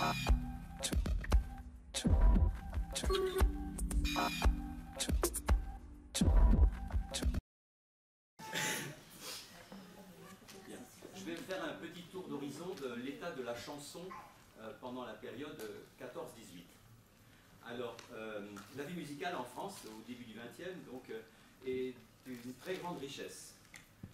Bien. Je vais faire un petit tour d'horizon de l'état de la chanson pendant la période 14-18. Alors, la vie musicale en France, au début du XXe, est d'une très grande richesse.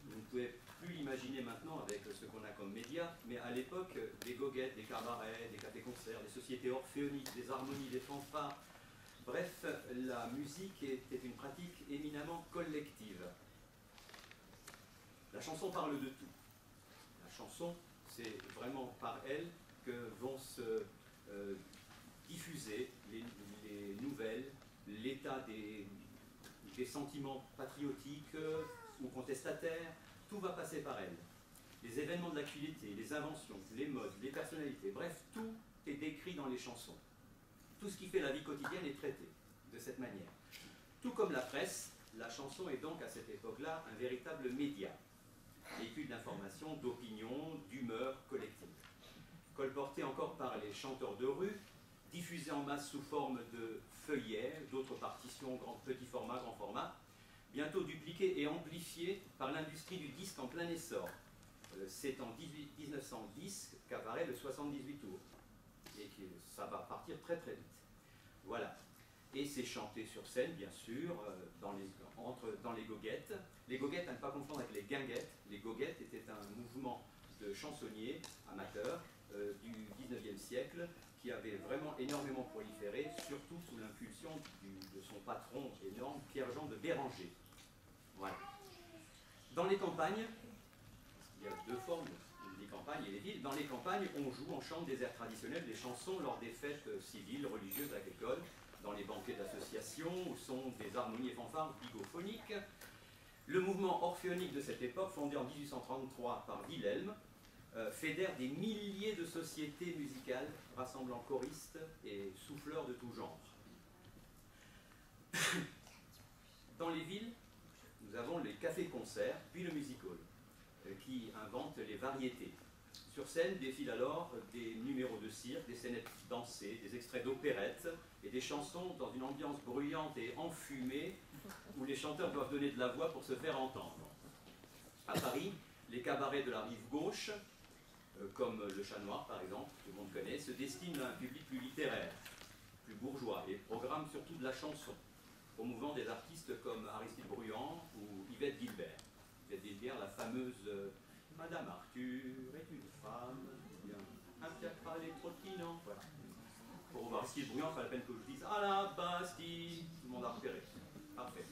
Vous ne pouvez plus l'imaginer maintenant avec ce qu'on a comme médias, mais à l'époque, des goguettes, des cabarets, des cafés-concerts, des sociétés orphéoniques, des harmonies, des fanfares, bref, la musique était une pratique éminemment collective. La chanson parle de tout. La chanson, c'est vraiment par elle que vont se diffuser les nouvelles, l'état des sentiments patriotiques ou contestataires, tout va passer par elle. Les événements de l'actualité, les inventions, les modes, les personnalités, bref, tout est décrit dans les chansons. Tout ce qui fait la vie quotidienne est traité de cette manière. Tout comme la presse, la chanson est donc à cette époque-là un véritable média, véhicule d'information, d'opinion, d'humeur collective. Colporté encore par les chanteurs de rue, diffusé en masse sous forme de feuillets, d'autres partitions, petit format, grand format, bientôt dupliqué et amplifié par l'industrie du disque en plein essor. C'est en 1910 qu'apparaît le 78 tours. Et que ça va partir très très vite. Voilà. Et c'est chanté sur scène, bien sûr, dans les goguettes. Les goguettes, à ne pas confondre avec les guinguettes. Les goguettes étaient un mouvement de chansonniers amateurs du 19e siècle qui avait vraiment énormément proliféré, surtout sous l'impulsion de son patron énorme, Pierre-Jean de Béranger. Voilà. Dans les campagnes, il y a deux formes, les campagnes et les villes. Dans les campagnes, on joue, on chante des airs traditionnels, des chansons lors des fêtes civiles, religieuses, agricoles, dans les banquets d'associations, où sont des harmonies et fanfares bigophoniques. Le mouvement orphéonique de cette époque, fondé en 1833 par Wilhelm, fédère des milliers de sociétés musicales rassemblant choristes et souffleurs de tout genre. Dans les villes, nous avons les cafés-concerts, puis le music-hall, qui inventent les variétés. Sur scène défilent alors des numéros de cirque, des scénettes dansées, des extraits d'opérettes et des chansons dans une ambiance bruyante et enfumée où les chanteurs doivent donner de la voix pour se faire entendre. À Paris, les cabarets de la rive gauche, comme le Chat Noir par exemple, tout le monde connaît, se destinent à un public plus littéraire, plus bourgeois et programment surtout de la chanson, promouvant des artistes comme Aristide Bruand ou Yvette Guilbert. Yvette Guilbert, la fameuse Madame Arthur est une femme, bien, un fiacre les trottinant, voilà. Pour voir Aristide Bruand, pas la peine que je dise à la Bastille, tout le monde a repéré. Parfait.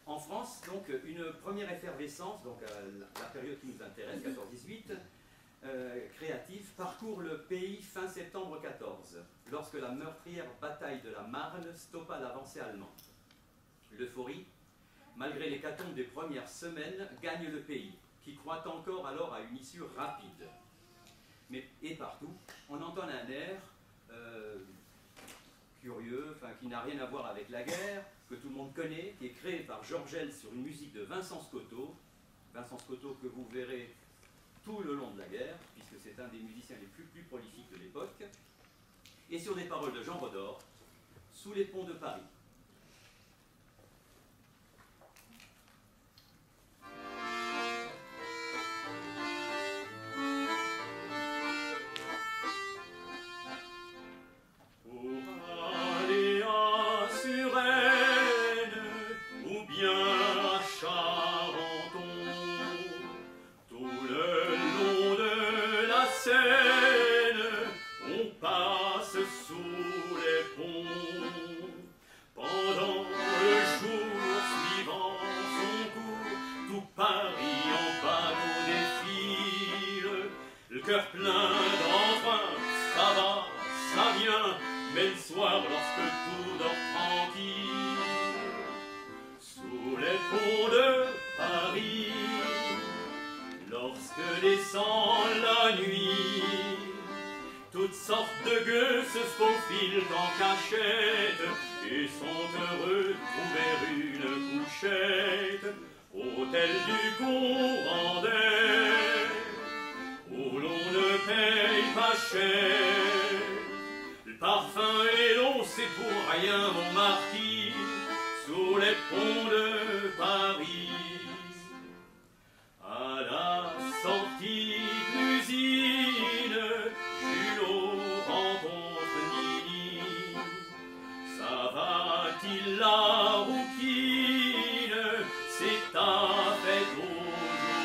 En France, donc, une première effervescence, donc la période qui nous intéresse, 14-18, créative, parcourt le pays fin septembre 14, lorsque la meurtrière bataille de la Marne stoppa l'avancée allemande. L'euphorie, malgré l'hécatombe des premières semaines, gagne le pays, qui croit encore alors à une issue rapide. Et partout, on entend un air curieux, qui n'a rien à voir avec la guerre, que tout le monde connaît, qui est créé par Georgel sur une musique de Vincent Scotto que vous verrez tout le long de la guerre, puisque c'est un des musiciens les plus prolifiques de l'époque, et sur des paroles de Jean Rodor, Sous les ponts de Paris. On passe sous les ponts pendant le jour suivant son cours. Tout Paris en bateau défile, le cœur plein d'entrain. Ça va, ça vient, mais le soir lorsque tout dort tranquille, sous les ponts de Paris, lorsque descend la nuit, toutes sortes de gueux se faufilent en cachette et sont heureux de trouver une couchette. Hôtel du Courandais, où l'on ne paye pas cher, parfum est long, c'est pour rien, mon marquis, sous les ponts de Paris. À la sortie de l'usine, Julot rencontre Nini. Ça va-t-il la rouquine? C'est ta fête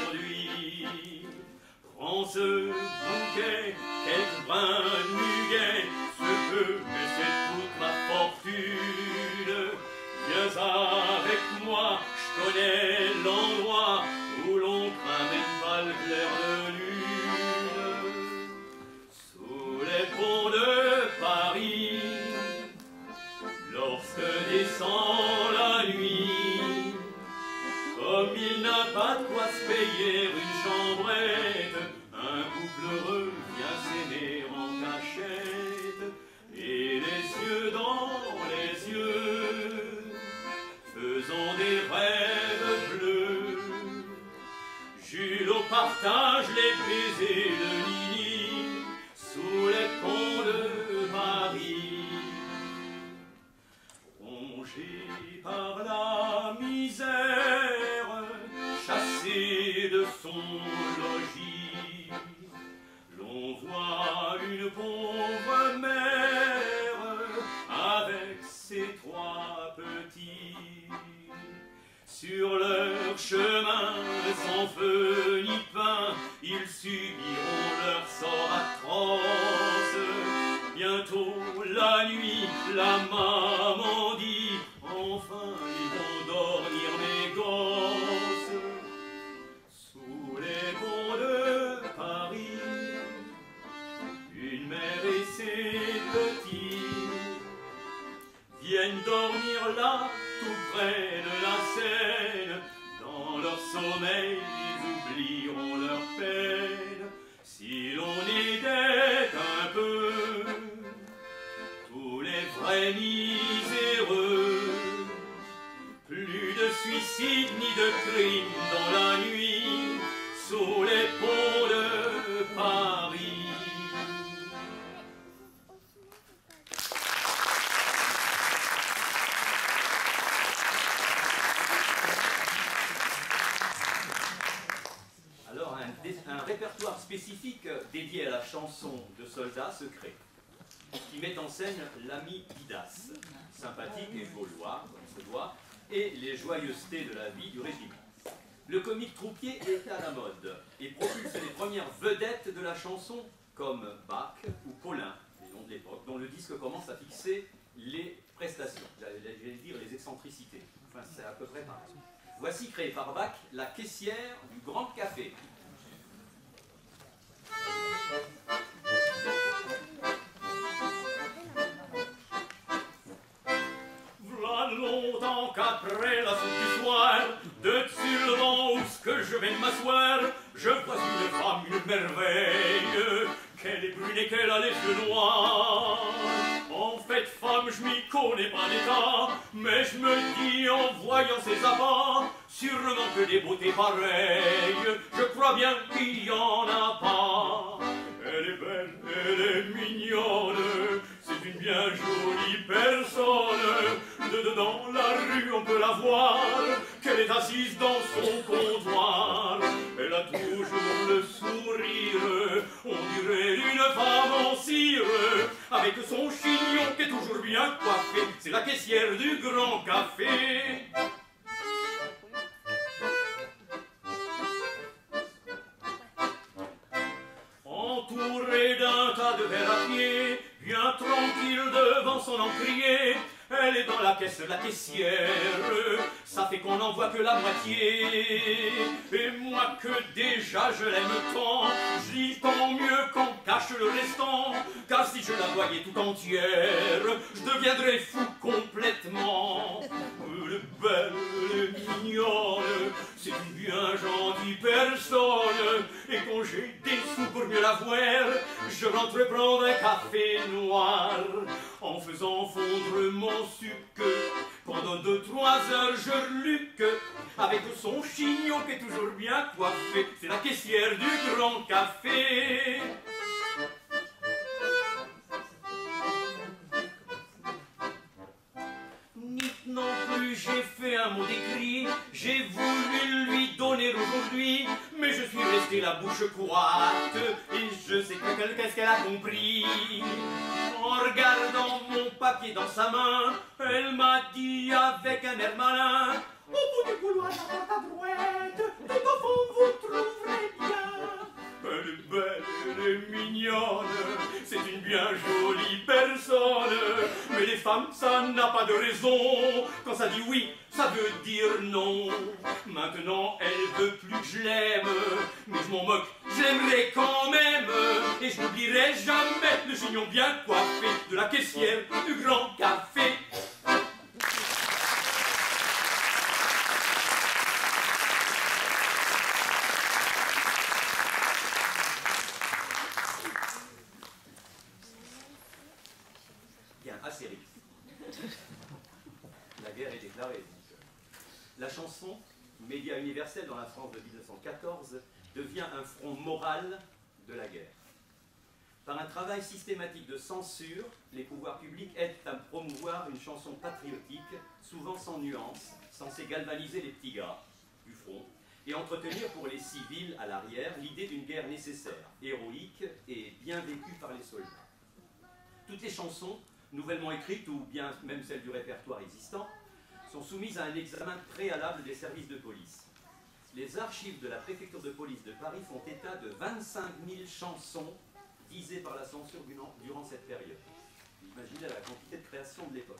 aujourd'hui. Prends ce bouquet, quelques brins de muguet, ce peu, mais c'est toute ma fortune. Viens avec moi, je connais l'endroit où l'on craint même pas le clair de lune. Sous les ponts de Paris, lorsque descend la nuit, comme il n'a pas de quoi se payer une chambrette, un couple heureux vient s'aimer en cachette, et les yeux dans les yeux, faisant des rêves bleus. Julot partage les baisers de Nini sous les ponts de Paris. Rongé par la misère, chassé de son logis, l'on voit une pauvre mère avec ses trois petits. Sur leur chemin, sans feu ni pain, ils subiront leur sort atroce. Bientôt la nuit, la maman dit, enfin ils vont dormir mes gosses. Sous les ponts de Paris, une mère et ses petits viennent dormir là, tout près de la Seine. Dans leur sommeil, ils oublieront leur peine. Si l'on aidait un peu tous les vrais miséreux, plus de suicides ni de crimes dans la nuit, sous les ponts de Paris. Un répertoire spécifique dédié à la chanson de soldats secrets, qui met en scène l'ami Didas, sympathique et gaulois, comme se doit, et les joyeusetés de la vie du régiment. Le comique troupier est à la mode et propulse les premières vedettes de la chanson, comme Bach ou Paulin, les noms de l'époque, dont le disque commence à fixer les prestations, j'allais dire les excentricités, enfin c'est à peu près pareil. Voici, créé par Bach, la caissière du Grand Café. V'là longtemps qu'après la soupe du soir, dessus le banc où ce que je vais m'asseoir, je vois une femme, une merveille, qu'elle est brune et qu'elle a les yeux noirs. En fait, femme, je m'y connais pas d'état, mais je me dis en voyant ses appas, sûrement que des beautés pareilles, je crois bien qu'il y en a pas. Elle est belle, elle est mignonne, c'est une bien jolie personne. Dans la rue on peut la voir, qu'elle est assise dans son comptoir. Elle a toujours le sourire, on dirait une femme en cire, avec son chignon qui est toujours bien coiffé. C'est la caissière du Grand Café. Entourée d'un tas de verres à pied, bien tranquille devant son encrier, elle est dans la caisse, la caissière, ça fait qu'on n'en voit que la moitié. Et moi que déjà je l'aime tant, je dis tant mieux qu'on cache le restant, car si je la voyais tout entière, je deviendrais fou complètement. Elle est belle, elle est mignonne, c'est une bien gentille personne, et quand j'ai des sous pour mieux la voir, je rentre prendre un café noir, en faisant fondre mon sucre. Pendant 2-3 heures je reluque, avec son chignon qui est toujours bien coiffé. C'est la caissière du Grand Café. un mot d'écrit, j'ai voulu lui donner aujourd'hui, mais je suis resté la bouche croate, et je sais qu'est-ce qu'elle a compris. En regardant mon papier dans sa main, elle m'a dit avec un air malin, au bout du couloir, la porte à brouette, tout au fond vous trouverez bien. Elle est belle, elle est mignonne, c'est une bien jolie personne. Mais les femmes, ça n'a pas de raison. Quand ça dit oui, ça veut dire non. Maintenant, elle veut plus que je l'aime, mais je m'en moque, je l'aimerai quand même. Et je n'oublierai jamais le chignon bien coiffé de la caissière du grand café. La guerre est déclarée. La chanson, média universel dans la France de 1914, devient un front moral de la guerre. Par un travail systématique de censure, les pouvoirs publics aident à promouvoir une chanson patriotique, souvent sans nuance, censée galvaniser les petits gars du front, et entretenir pour les civils à l'arrière l'idée d'une guerre nécessaire, héroïque et bien vécue par les soldats. Toutes les chansons, nouvellement écrites ou bien même celles du répertoire existant, sont soumises à un examen préalable des services de police. Les archives de la préfecture de police de Paris font état de 25 000 chansons visées par la censure durant cette période. Imaginez la quantité de création de l'époque.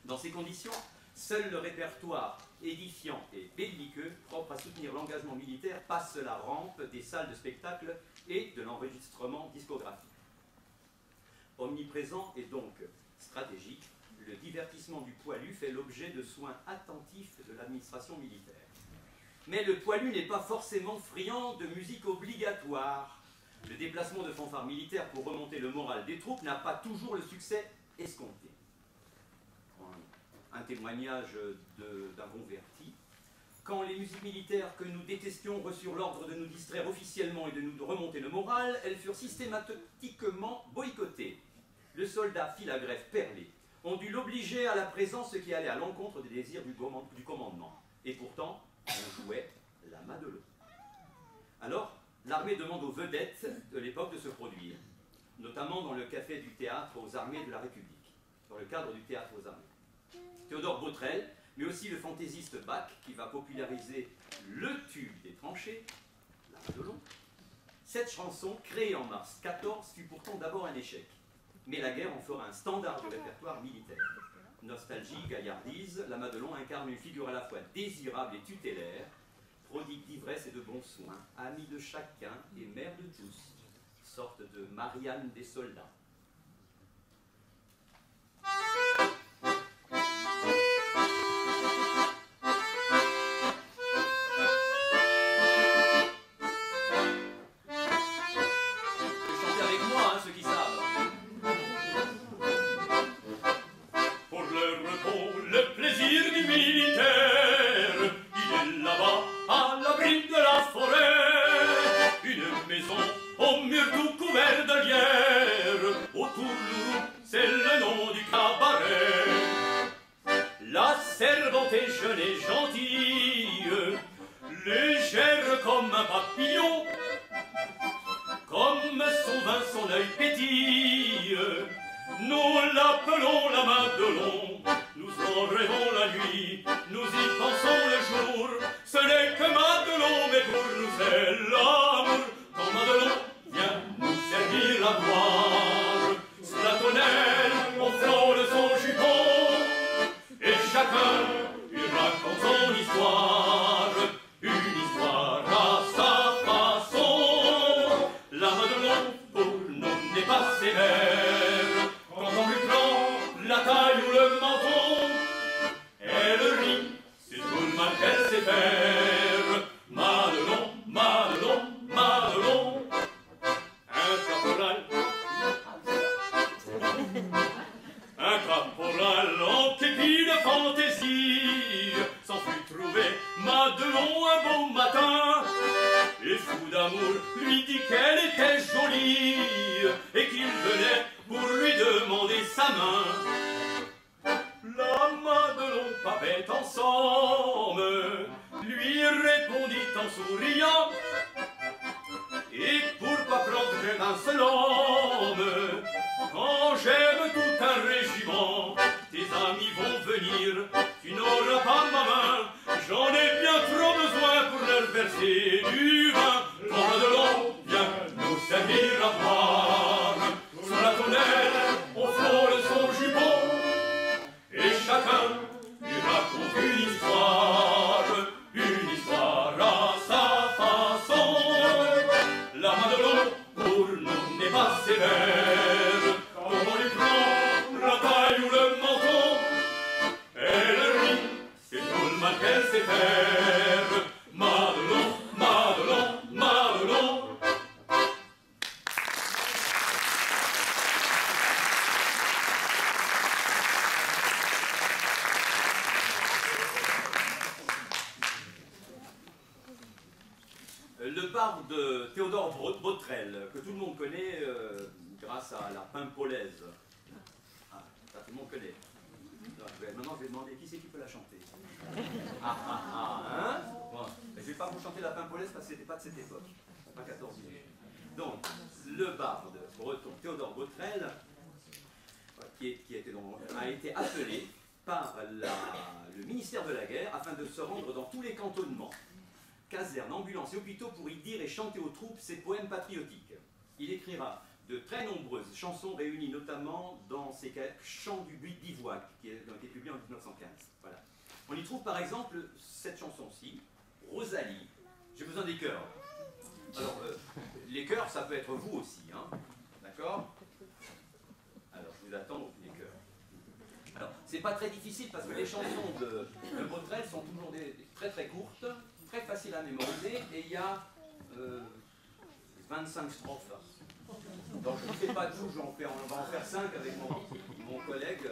Dans ces conditions, seul le répertoire édifiant et belliqueux, propre à soutenir l'engagement militaire, passe la rampe des salles de spectacle et de l'enregistrement discographique. Omniprésent et donc stratégique, le divertissement du poilu fait l'objet de soins attentifs de l'administration militaire. Mais le poilu n'est pas forcément friand de musique obligatoire. Le déplacement de fanfares militaires pour remonter le moral des troupes n'a pas toujours le succès escompté. Un témoignage d'un converti. Quand les musiques militaires que nous détestions reçurent l'ordre de nous distraire officiellement et de nous remonter le moral, elles furent systématiquement boycottées. Le soldat fit la grève perlée. On dut l'obliger à la présence, ce qui allait à l'encontre des désirs du commandement. Et pourtant, on jouait la Madelon. Alors, l'armée demande aux vedettes de l'époque de se produire, notamment dans le café du théâtre aux armées de la République, dans le cadre du théâtre aux armées. Théodore Botrel, mais aussi le fantaisiste Bach, qui va populariser le tube des tranchées, la Madelon. Cette chanson, créée en mars 14, fut pourtant d'abord un échec. Mais la guerre en fera un standard du répertoire militaire. Nostalgie, gaillardise, la Madelon incarne une figure à la fois désirable et tutélaire, prodigue d'ivresse et de bons soins, amie de chacun et mère de tous, sorte de Marianne des soldats. La Madelon, pas belle, un seul homme. Quand j'aime tout un régiment, tes amis vont venir, tu n'auras pas ma main. J'en ai bien trop besoin pour leur verser du vin. Quand de l'eau vient nous servir à boire. Sous la tonnelle, on frôle son jupon, et chacun lui raconte une histoire à sa façon. La Madelon, pour nous, n'est pas sévère. Quand on lui prend la taille ou le menton, elle rit, c'est tout le mal qu'elle sait faire. Madelon, Madelon, Madelon. Le barde de Théodore Botrel, que tout le monde connaît grâce à la Pimpolaise. Ah, ça, tout le monde connaît. Maintenant, je vais demander qui c'est qui peut la chanter. Hein bon, je ne vais pas vous chanter la Pimpolaise parce que ce n'était pas de cette époque, pas 14 minutes. Donc, le barde breton Théodore Botrel, a été appelé par le ministère de la Guerre afin de se rendre dans tous les cantonnements, casernes, ambulances et hôpitaux pour y dire et chanter aux troupes ses poèmes patriotiques. Il écrira de très nombreuses chansons réunies notamment dans ses Chants du Buis d'Ivoire, qui ont été publiés en 1915. Voilà. On y trouve par exemple cette chanson-ci, Rosalie. J'ai besoin des chœurs. Alors, les chœurs, ça peut être vous aussi, hein. D'accord? Alors, je vous attends les chœurs. Alors, c'est pas très difficile parce que les chansons de Botrel sont toujours très très courtes, très faciles à mémoriser, et il y a 25 strophes. Donc je ne fais pas tout, on va en faire 5 avec mon collègue.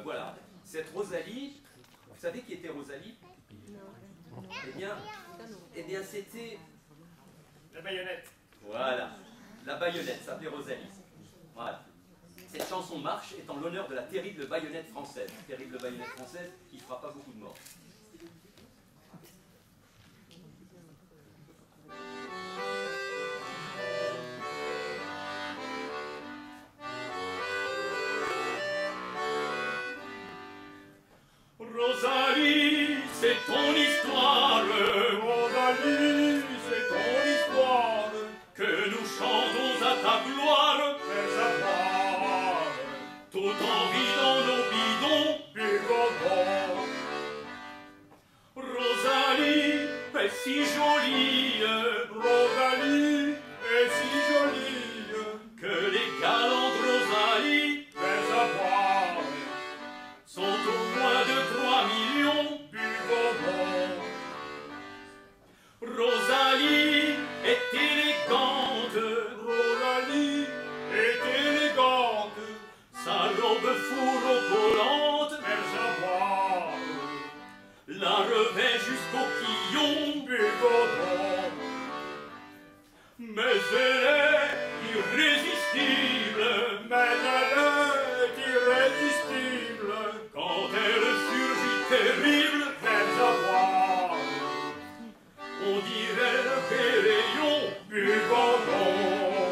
Voilà. Cette Rosalie, vous savez qui était Rosalie? Eh bien c'était... La baïonnette. Voilà. La baïonnette s'appelait Rosalie. Voilà. Cette chanson marche est en l'honneur de la terrible baïonnette française. Terrible baïonnette française qui ne fera pas beaucoup de morts. Rosalie, c'est ton histoire. Rosalie, c'est ton histoire. Que nous chantons à ta gloire. Fais savoir. Tout en vidant nos bidons. Bidons. Rosalie est si jolie. Rosalie est si jolie. Que les galantes Rosalie. Fais savoir. Sont au moins de 3 millions buvons. Rosalie est élégante. Rosalie est élégante. Sa robe fourreau-collante, fais savoir. La revêt jusqu'au quillon buvons. Mais elle est irrésistible. Mais elle est irrésistible. Quand elle surgit terrible, fais savoir. On dirait des rayons buvons.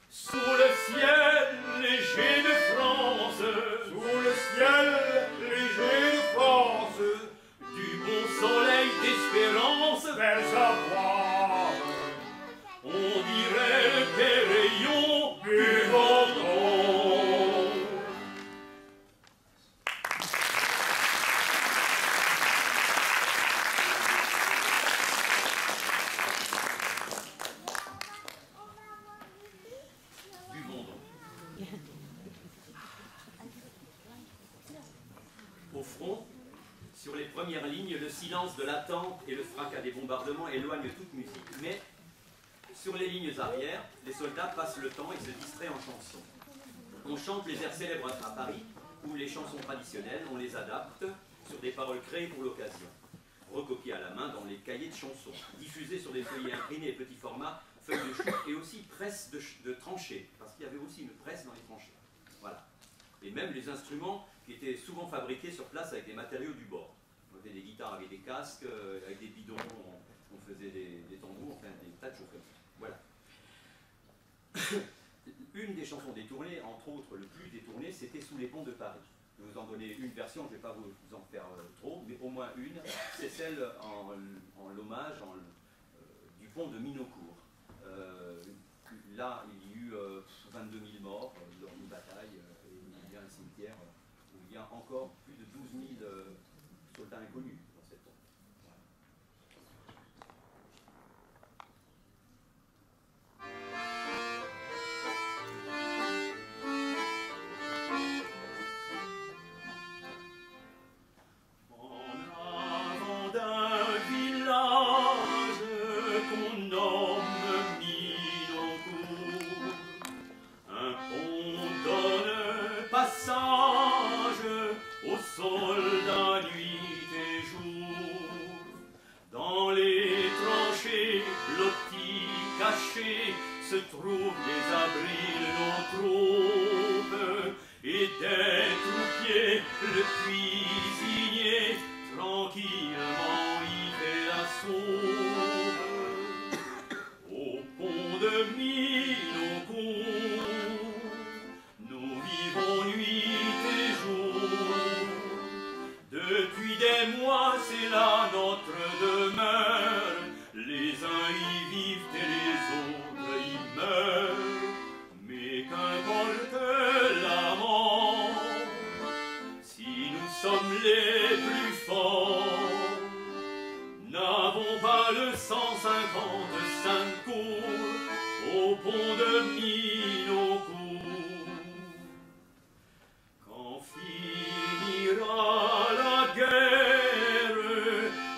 Sous le ciel léger de France, sous le ciel léger de France, du bon soleil d'espérance, fais savoir. On dirait des rayons buvons. Au front, sur les premières lignes, le silence de l'attente et le fracas des bombardements éloignent toute musique. Mais sur les lignes arrières, les soldats passent le temps et se distraient en chansons. On chante les airs célèbres à Paris, ou les chansons traditionnelles, on les adapte sur des paroles créées pour l'occasion, recopiées à la main dans les cahiers de chansons, diffusées sur des feuillets imprimés et petits formats, feuilles de chou et aussi presse de tranchées, parce qu'il y avait aussi une presse dans les tranchées. Voilà. Et même les instruments qui étaient souvent fabriqués sur place avec des matériaux du bord. On faisait des guitares avec des casques, avec des bidons, on faisait des tambours, enfin des tas de choses comme ça. Voilà. Une des chansons détournées, entre autres le plus détourné, c'était Sous les ponts de Paris. Je vais vous en donner une version, je ne vais pas vous en faire trop, mais au moins une. C'est celle en l'hommage du pont de Minocourt. Là, il y a eu 22 000 morts lors d'une bataille, et il y a un cimetière où il y a encore plus de 12 000 soldats inconnus dans cette tombe. Soldats nuit et jour, dans les tranchées blotties cachées se trouvent les abris de nos troupes, et des troupiers le cuisinier tranquillement y fait la soupe. Au pont de Minocourt, nous vivons nuit et jour. Depuis des mois, c'est là notre demeure. Les uns y vivent et les autres y meurent. Mais qu'importe la mort, si nous sommes les plus forts, n'avons pas le 155 cours au pont de Minocourt. Quand finira la guerre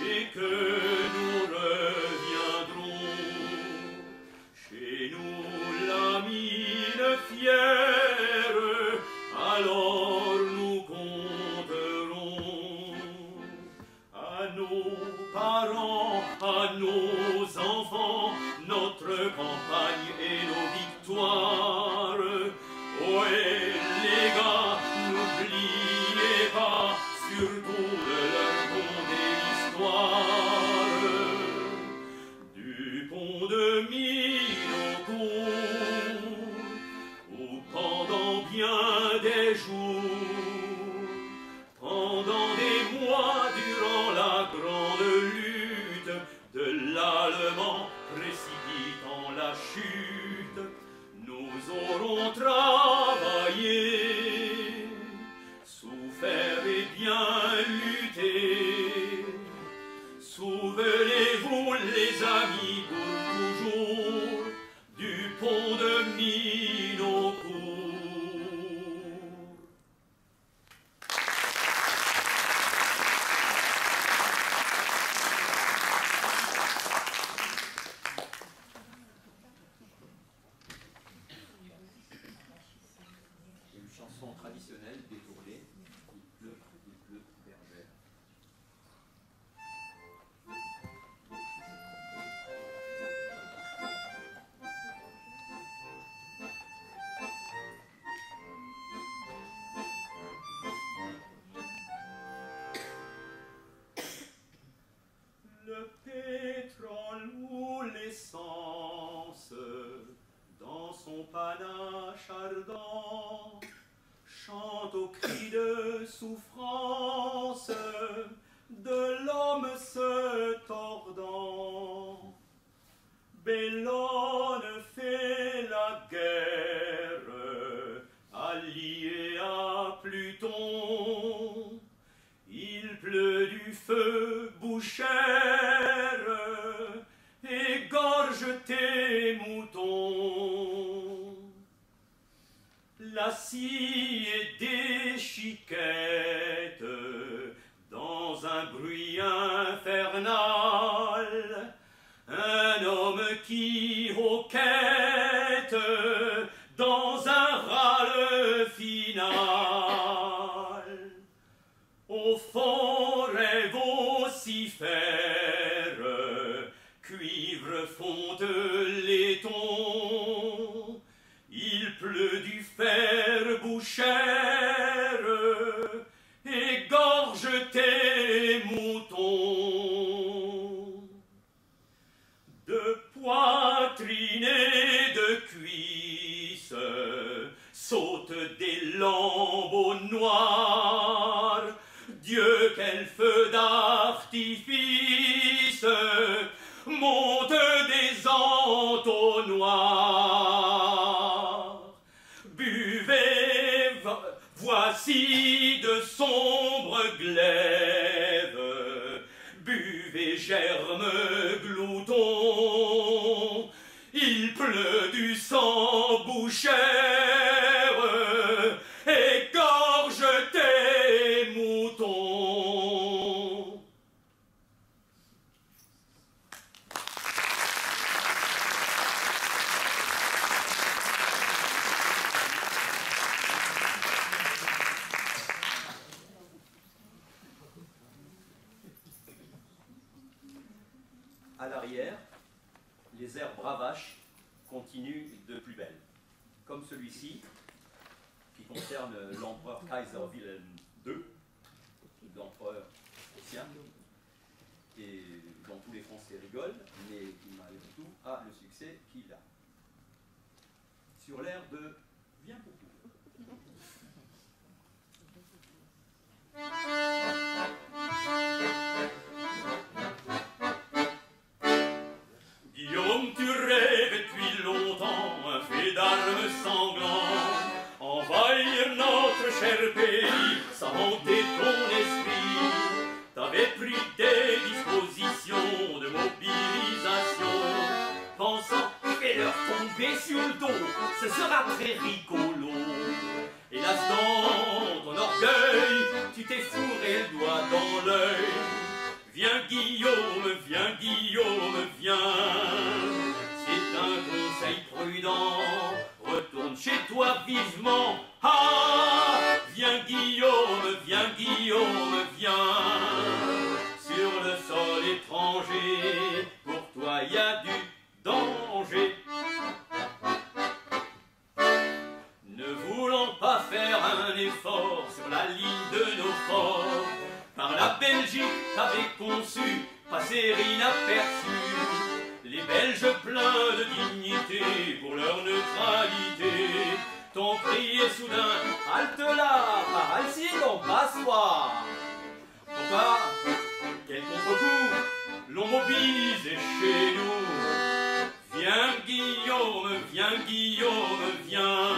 et que nous reviendrons chez nous la mine fière, alors nous compterons à nos parents, à nos enfants, notre campagne et nos victoires. Oh, et les gars, n'oubliez pas surtout de leur conter l'histoire du pont de Minocourt, où pendant bien des jours, pendant des mois durant la grande lutte de l'Allemand précipitant la chute, nous aurons travaillé, souffert et bien lutté. Souvenez-vous, les amis, pour toujours, du pont de Minocourt. Une chanson traditionnelle détournée, il pleut bergère. Le pétrole ou l'essence, dans son panache ardent, chante au cri de souffrance de l'homme se tordant. Bellone fait la guerre, allié à Pluton. Il pleut du feu bouchère, égorge tes moutons. La scie est déchiquette dans un bruit infernal. Un homme qui hoquette dans un râle final. Au fond rêve vocifère, cuivre fonte laiton. Il pleut du fer bouchère, égorge tes moutons. De poitrine et de cuir, lambeaux noirs. Dieu, quel feu d'artifice monte des entonnoirs. Buvez, voici de sombres glaives. Buvez, germes gloutons. Il pleut du sang bouchère, égorge tes moutons. À l'arrière, les airs bravaches continuent de plus belle, comme celui-ci, qui concerne l'empereur Kaiser Wilhelm II, l'empereur prussien, et dont tous les Français rigolent, mais qui malgré tout a le succès qu'il a. Sur l'air de « Viens pour tout ». Guillaume, tu rêves depuis longtemps un fait d'armes sanglants, envahir notre cher pays, sans hanter ton esprit. T'avais pris des dispositions de mobilisation, pensant fais-leur tomber sur le dos, ce sera très rigolo. Hélas, dans ton orgueil, tu t'es fourré le doigt dans l'œil. Viens Guillaume, viens Guillaume, viens. C'est un conseil prudent, retourne chez toi vivement. Ah, viens Guillaume, viens Guillaume, viens. Sur le sol étranger, pour toi y a du danger. Ne voulant pas faire un effort sur la ligne de nos forts, par la Belgique t'avais conçu passer inaperçu. Les Belges pleins de dignité pour leur neutralité t'ont crié soudain halte là, par ici donc passoire. Pourquoi, quel contre-coup l'on mobilisé chez nous. Viens Guillaume, viens Guillaume, viens.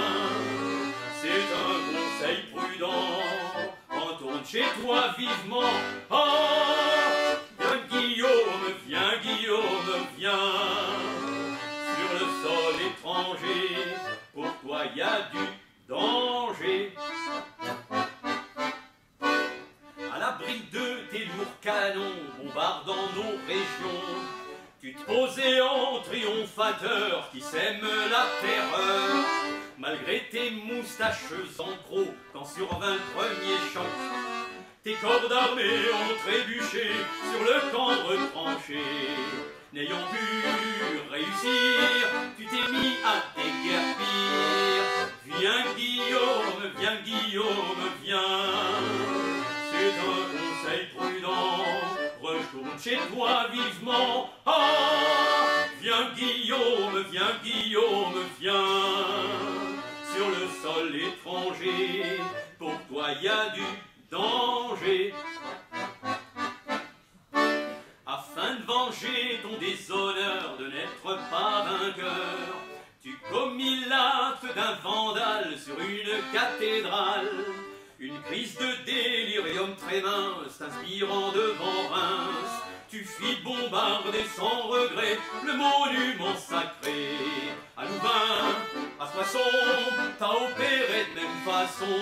C'est un conseil prudent, retourne chez toi vivement. Ah, viens Guillaume, viens Guillaume, viens. Sur le sol étranger, pour toi y a du danger. À l'abri de tes lourds canons bombardant nos régions, tu te posais en triomphateur qui sème la terreur. Malgré tes moustaches en trop, quand survint le premier choc, tes corps d'armée ont trébuché sur le camp retranché. N'ayant pu réussir, tu t'es mis à déguerpir. Viens Guillaume, viens Guillaume, viens. C'est un conseil prudent, retourne chez toi vivement. Ah, viens Guillaume, viens Guillaume, viens. Sur le sol étranger, pour toi y a du danger. Afin de venger ton déshonneur de n'être pas vainqueur, tu commis l'acte d'un vandale sur une cathédrale. Une crise de délirium très mince t'inspirant devant Reims, tu fis bombarder sans regret le monument sacré. À Louvain, à Soissons, t'as opéré de même façon.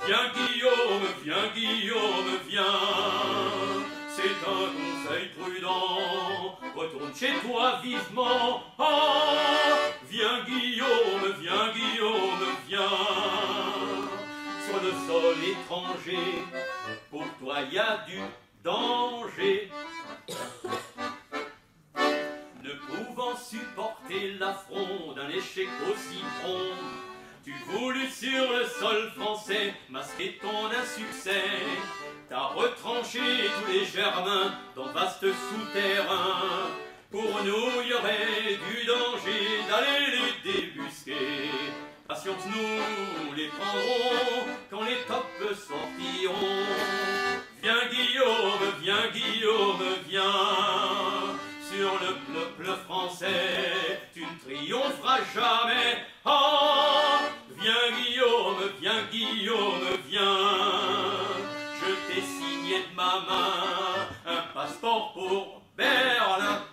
Viens Guillaume, viens Guillaume, viens. C'est un conseil prudent, retourne chez toi vivement. Ah, viens Guillaume, viens Guillaume, viens. Sur le sol étranger, pour toi y a du danger. Ne pouvant supporter l'affront d'un échec aussi prompt, tu voulus sur le sol français masquer ton insuccès. T'as retranché tous les germains dans de vastes souterrains. Pour nous, y aurait du danger d'aller les débusquer. Patience, nous les prendrons on fera jamais. Ah, viens Guillaume, viens. Je t'ai signé de ma main un passeport pour Berlin.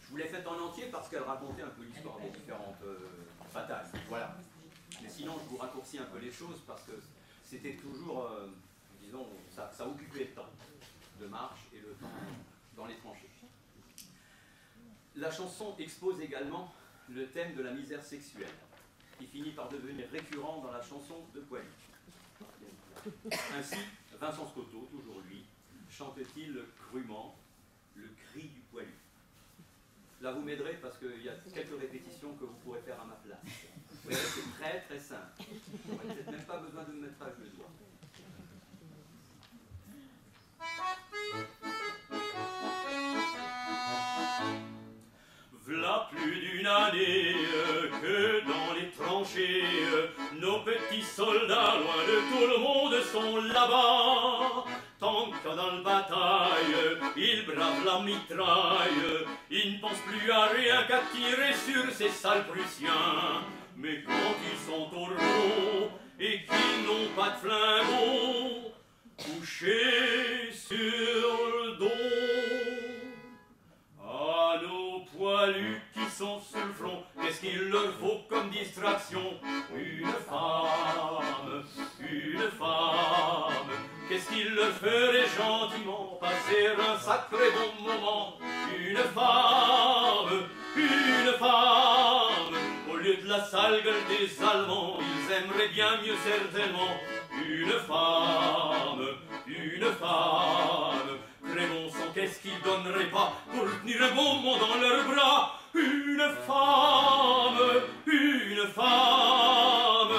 Je vous l'ai faite en entier parce qu'elle racontait un peu l'histoire des différentes batailles. Voilà. Mais sinon, je vous raccourcis un peu les choses parce que c'était toujours, disons, ça occupait le temps de marche et le temps dans les tranchées. La chanson expose également le thème de la misère sexuelle, qui finit par devenir récurrent dans la chanson de Poilu. Ainsi, Vincent Scotto, toujours lui, chante-t-il crûment le cri du poilu. Là, vous m'aiderez parce qu'il y a quelques répétitions que vous pourrez faire à ma place. Vous verrez, c'est très très simple. Vous n'aurez peut-être même pas besoin de me mettre à le doigt. V'là plus d'une année que dans les tranchées, nos petits soldats, loin de tout le monde, sont là-bas. Tant que dans la bataille, ils bravent la mitraille, ils ne pensent plus à rien qu'à tirer sur ces sales Prussiens. Mais quand ils sont au rond et qu'ils n'ont pas de flingon, couchés sur le dos, à nos poilus qui sont sur le front, qu'est-ce qu'il leur faut comme distraction? Une femme, une femme. Qu'est-ce qu'il leur ferait gentiment passer un sacré bon moment? Une femme, une femme. Au lieu de la sale gueule des Allemands, ils aimeraient bien mieux certainement une femme, une femme. Crémonçon, qu'est-ce qu'ils donneraient pas pour tenir un bon moment dans leurs bras? Une femme, une femme.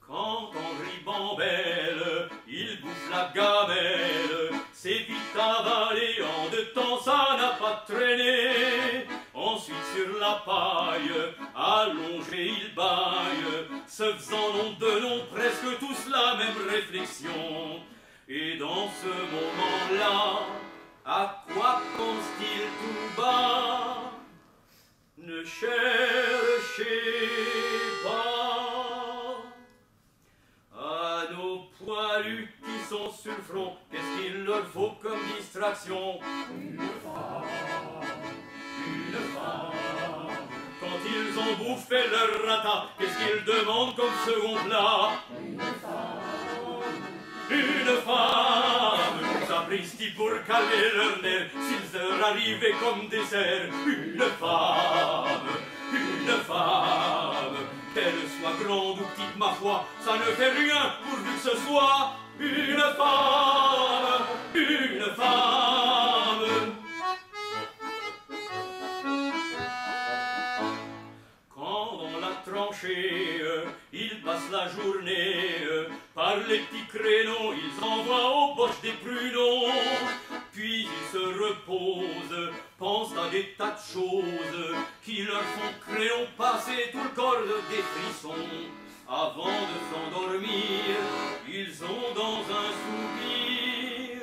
Quand Henri Bambelle, il bouffe la gamelle, c'est vite avalé, en 2 temps ça n'a pas traîné. Ensuite sur la paille, allongé il baille, se faisant nom de nom, presque tous la même réflexion. Et dans ce moment-là, à quoi pense-t-il tout bas? Ne cherchez pas. À nos poilus qui sont sur le front, qu'est-ce qu'il leur faut comme distraction? Une femme, une femme. Quand ils ont bouffé leur rata, qu'est-ce qu'ils demandent comme second plat? Une femme, une femme. Sapristi pour calmer leur nerf, s'ils leur arrivaient comme dessert. Une femme, une femme. Qu'elle soit grande ou petite, ma foi, ça ne fait rien pourvu que ce soit une femme, une femme. Quand dans la tranchée, ils passent la journée, par les petits créneaux, ils envoient aux poches des pruneaux. Puis ils se reposent, pensent à des tas de choses qui leur font crayon passer tout le corps des frissons. Avant de s'endormir, ils ont dans un soupir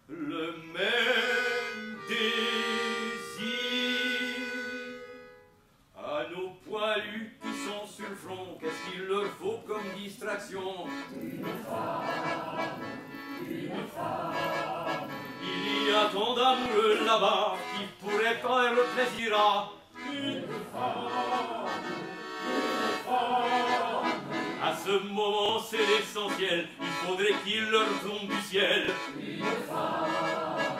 le même désir. À nos poilus qui sont sur le front, qu'est-ce qu'il leur faut comme distraction? Une femme, une femme. Il y a tant d'amoureux là-bas qui pourraient faire le plaisir à une femme, une femme. À ce moment, c'est l'essentiel, il faudrait qu'il leur tombe du ciel une femme,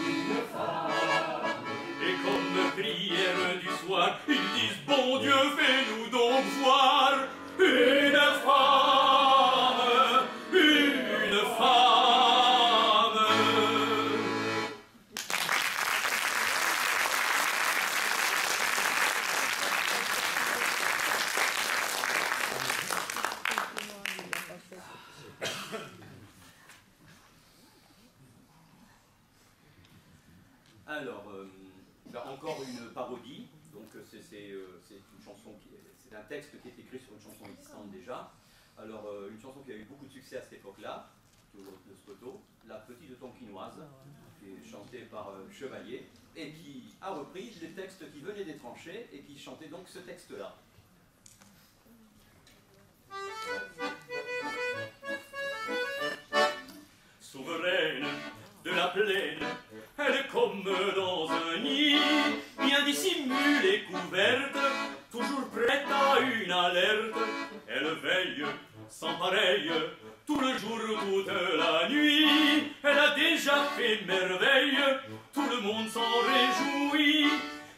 une femme. Et comme prière du soir, ils disent bon Dieu, fais-nous donc voir une femme, une femme. Alors, encore une parodie, donc c'est une chanson, c'est un texte qui est écrit sur déjà. Alors, une chanson qui a eu beaucoup de succès à cette époque-là, toujours de Scotto, La Petite Tonkinoise, qui est chantée par Chevalier, et qui a repris des textes qui venaient des tranchées, et qui chantait donc ce texte-là. Souveraine de la plaine, elle est comme dans un nid, bien dissimulée, couverte, toujours prête à une alerte. Elle veille sans pareil, tout le jour, toute la nuit. Elle a déjà fait merveille, tout le monde s'en réjouit.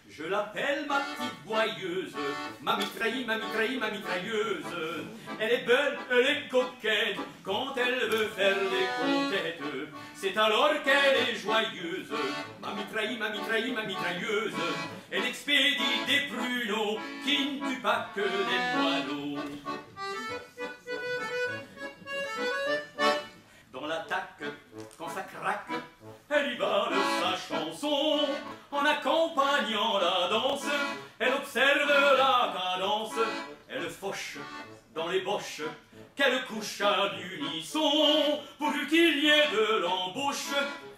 Je l'appelle ma petite boyeuse, ma mitraille, ma mitraille, ma mitrailleuse. Elle est belle, elle est coquette, quand elle veut faire des conquêtes, c'est alors qu'elle est joyeuse. Ma mitraille, ma mitraille, ma mitrailleuse. Elle expédie des pruneaux qui ne tuent pas que des moineaux. Dans l'attaque, quand ça craque, elle y va de sa chanson. En accompagnant la danse, elle observe la cadence. Elle fauche dans les boches qu'elle couche à l'unisson. Pourvu qu'il y ait de l'embauche,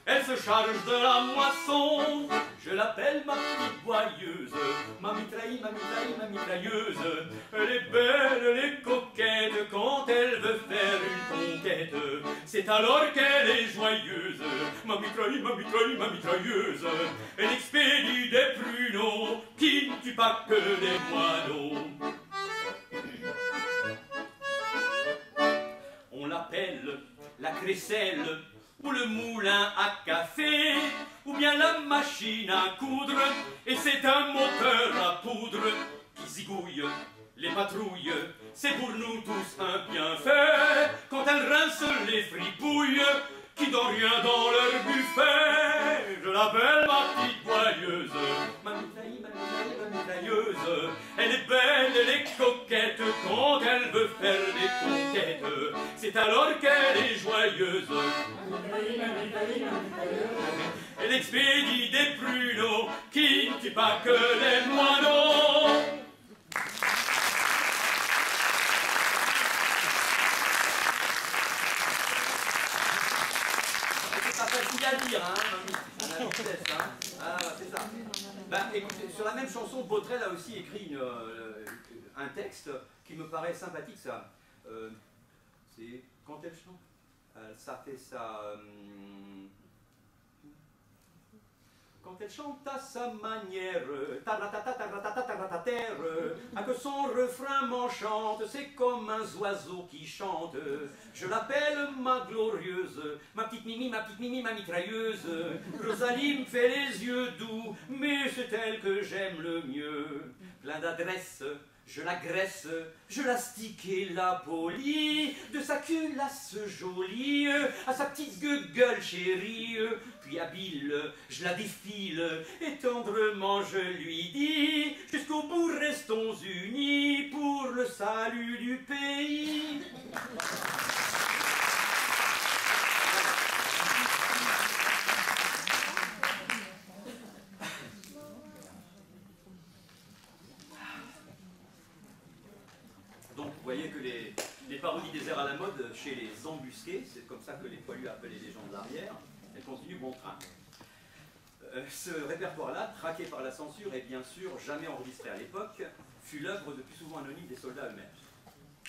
elle se charge de la moisson. Je l'appelle ma petite boyeuse, ma mitraille, ma mitraille, ma mitrailleuse. Elle est belle, elle est coquette, quand elle veut faire une conquête, c'est alors qu'elle est joyeuse. Ma mitraille, ma mitraille, ma mitrailleuse. Elle expédie des pruneaux qui ne tuent pas que des moineaux. On l'appelle la crécelle, ou le moulin à café, ou bien la machine à coudre, et c'est un moteur à poudre qui zigouille les patrouilles. C'est pour nous tous un bienfait, quand elle rince les fripouilles qui n'ont rien dans leur buffet. Je l'appelle ma petite boyeuse, ma mitraille, ma mitraille, ma mitrailleuse. Elle est belle, elle est coquette, quand elle veut faire des conquêtes, c'est alors qu'elle est joyeuse. Elle expédie des pruneaux qui ne tuent pas que les moineaux. C'est pas facile à dire, hein, à la vitesse, hein. Ah, c'est ça. Ben, écoutez, sur la même chanson, Botrel a aussi écrit un texte qui me paraît sympathique, ça. C'est quand elle chante, ça fait ça. Quand elle chante à sa manière, à que son refrain m'enchante, c'est comme un oiseau qui chante. Je l'appelle ma glorieuse, ma petite Mimi, ma petite Mimi, ma mitrailleuse. Rosalie me fait les yeux doux, mais c'est elle que j'aime le mieux. Plein d'adresse, je la graisse, je la stique et la polie, de sa culasse jolie à sa petite gueule chérie. Puis habile, je la défile et tendrement je lui dis, jusqu'au bout restons unis pour le salut du pays. Donc vous voyez que les parodies des airs à la mode chez les embusqués, c'est comme ça que les poilus appelaient les gens de l'arrière, elles continuent bon train. Ce répertoire-là, traqué par la censure et bien sûr jamais enregistré à l'époque, fut l'œuvre de plus souvent anonyme des soldats eux-mêmes.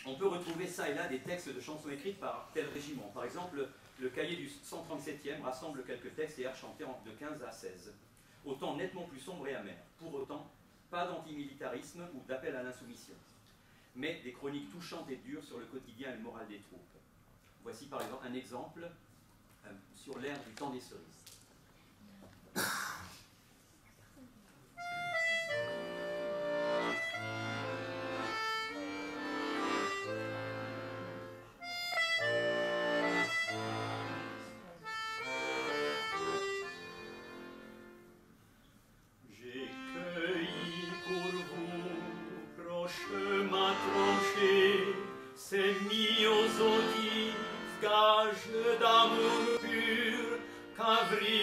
On peut retrouver ça et là des textes de chansons écrites par tel régiment. Par exemple, le cahier du 137e rassemble quelques textes et airs chantés de 15 à 16. Autant nettement plus sombres et amers. Pour autant, pas d'antimilitarisme ou d'appel à l'insoumission, mais des chroniques touchantes et dures sur le quotidien et le moral des troupes. Voici par exemple un exemple sur l'air du temps des cerises. J'ai cueilli pour vous, proche ma tranchée, s'est mis aux olives, gage d'amour pur, qu'avril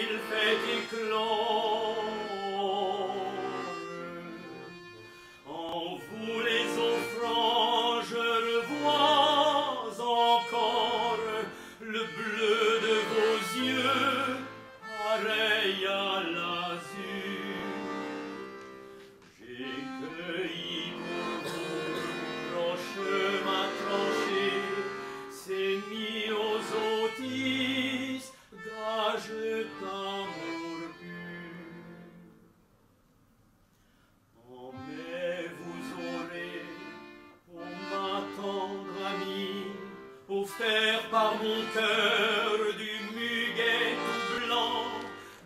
faire par mon cœur du muguet tout blanc,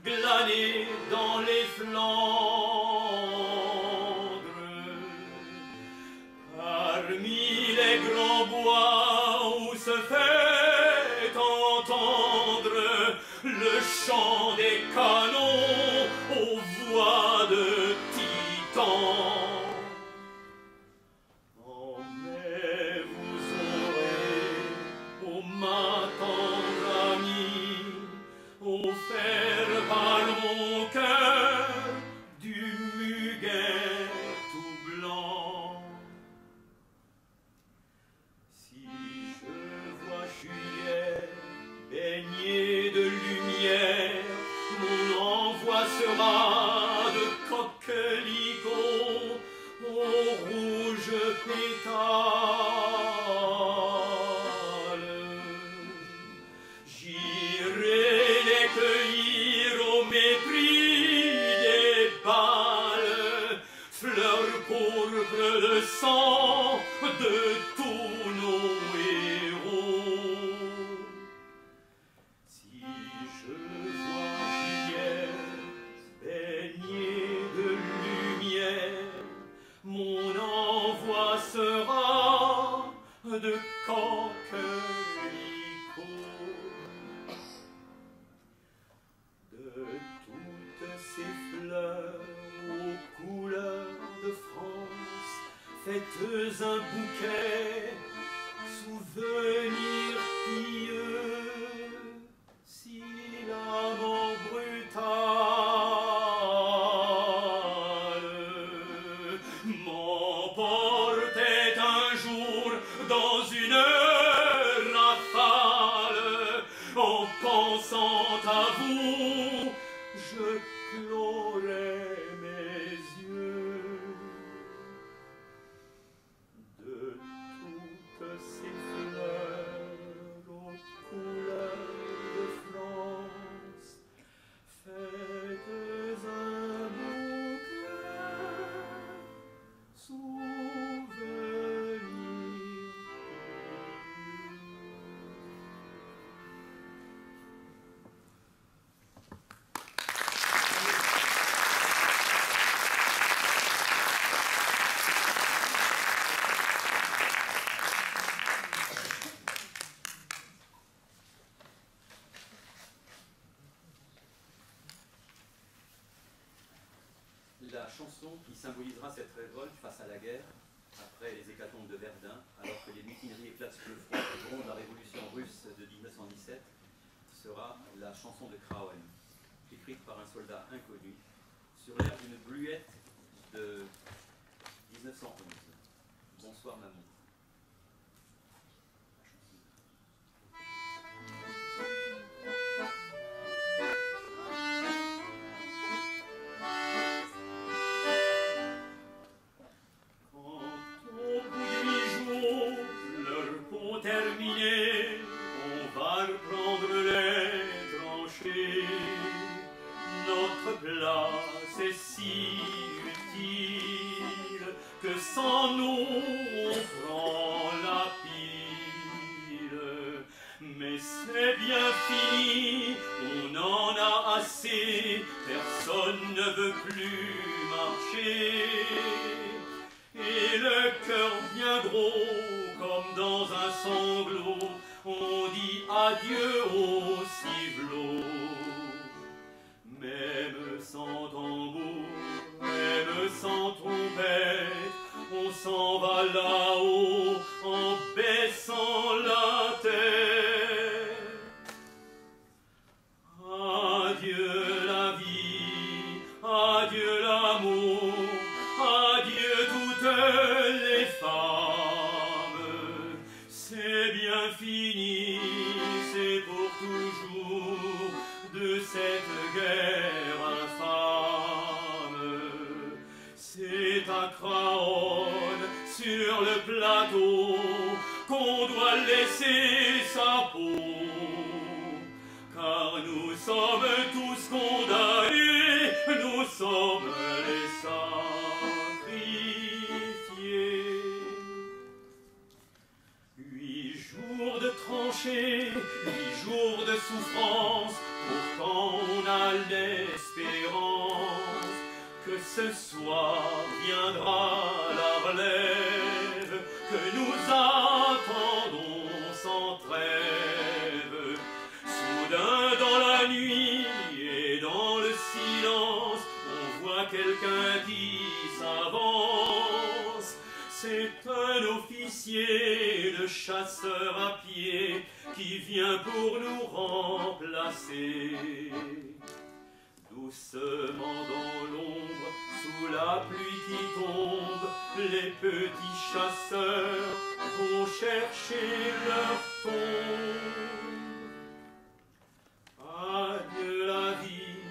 glané dans les Flandres. Parmi les grands bois où se fait entendre le chant des canons aux voix de titans. En mai, vous aurez, ô ma tendre amie, offert par mon cœur du muguet tout blanc. Si je vois Juliette baignée de lumière, mon envoi sera de coquelicots aux rouges pétales. J'irai les cueillir au mépris des balles, fleurs pourpres de sang de tous nos héros. Si je vois Juliette baignée de lumière, mon envoi sera de coquelicots. De toutes ces fleurs aux couleurs de France, faites un bouquet, souvenir pieux, si la mort brutale m'emportait un jour dans une rafale, en pensant à vous, je clorai mes yeux. De toutes ces fleurs aux couleurs de France, faites un bouquet, souvenir La chanson qui symbolisera cette révolte face à la guerre, après les hécatombes de Verdun, alors que les mutineries éclatent sur le front et gronde la révolution russe de 1917, sera la chanson de Crawen, écrite par un soldat inconnu, sur l'air d'une bluette de 1911. Bonsoir maman. Terminé, on va reprendre les tranchées. Notre place est si utile que sans nous on prend la pile. Mais c'est bien fini, on en a assez, personne ne veut plus marcher. Et le cœur bien gros, comme dans un sanglot, on dit adieu au civelot. Même sans tambour, même sans trompette, on s'en va là-haut en baissant la tête. Adieu la vie, adieu l'amour, adieu toutes les femmes. C'est bien fini, c'est pour toujours de cette guerre infâme. C'est à Craonne, sur le plateau, qu'on doit laisser sa peau. Car nous sommes tous condamnés, nous sommes les sacrifiés. 8 jours de transe tranchées, 8 jours de souffrance, pourtant on a l'espérance que ce soir viendra la relève, que nous attendons sans trêve. Soudain dans la nuit et dans le silence, on voit quelqu'un qui s'avance. C'est un officier de chasseurs à pied qui vient pour nous remplacer. Doucement dans l'ombre, sous la pluie qui tombe, les petits chasseurs vont chercher leur tombe. Adieu la vie,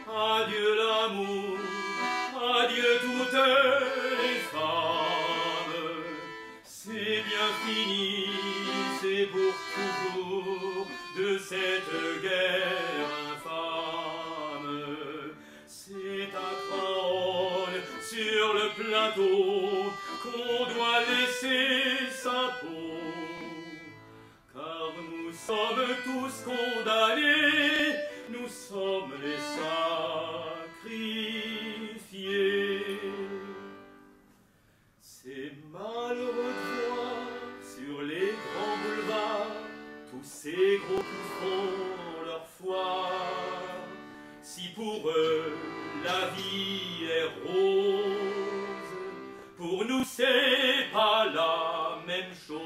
adieu l'amour, adieu toutes les femmes. C'est bien fini, c'est pour toujours de cette guerre infâme. C'est à Craonne, sur le plateau, qu'on doit laisser sa peau. Car nous sommes tous condamnés, nous sommes les sacrifiés. C'est malheureux de voir sur les grands boulevards tous ces gros qui font leur foire. Si pour eux la vie est rose, pour nous c'est pas la même chose.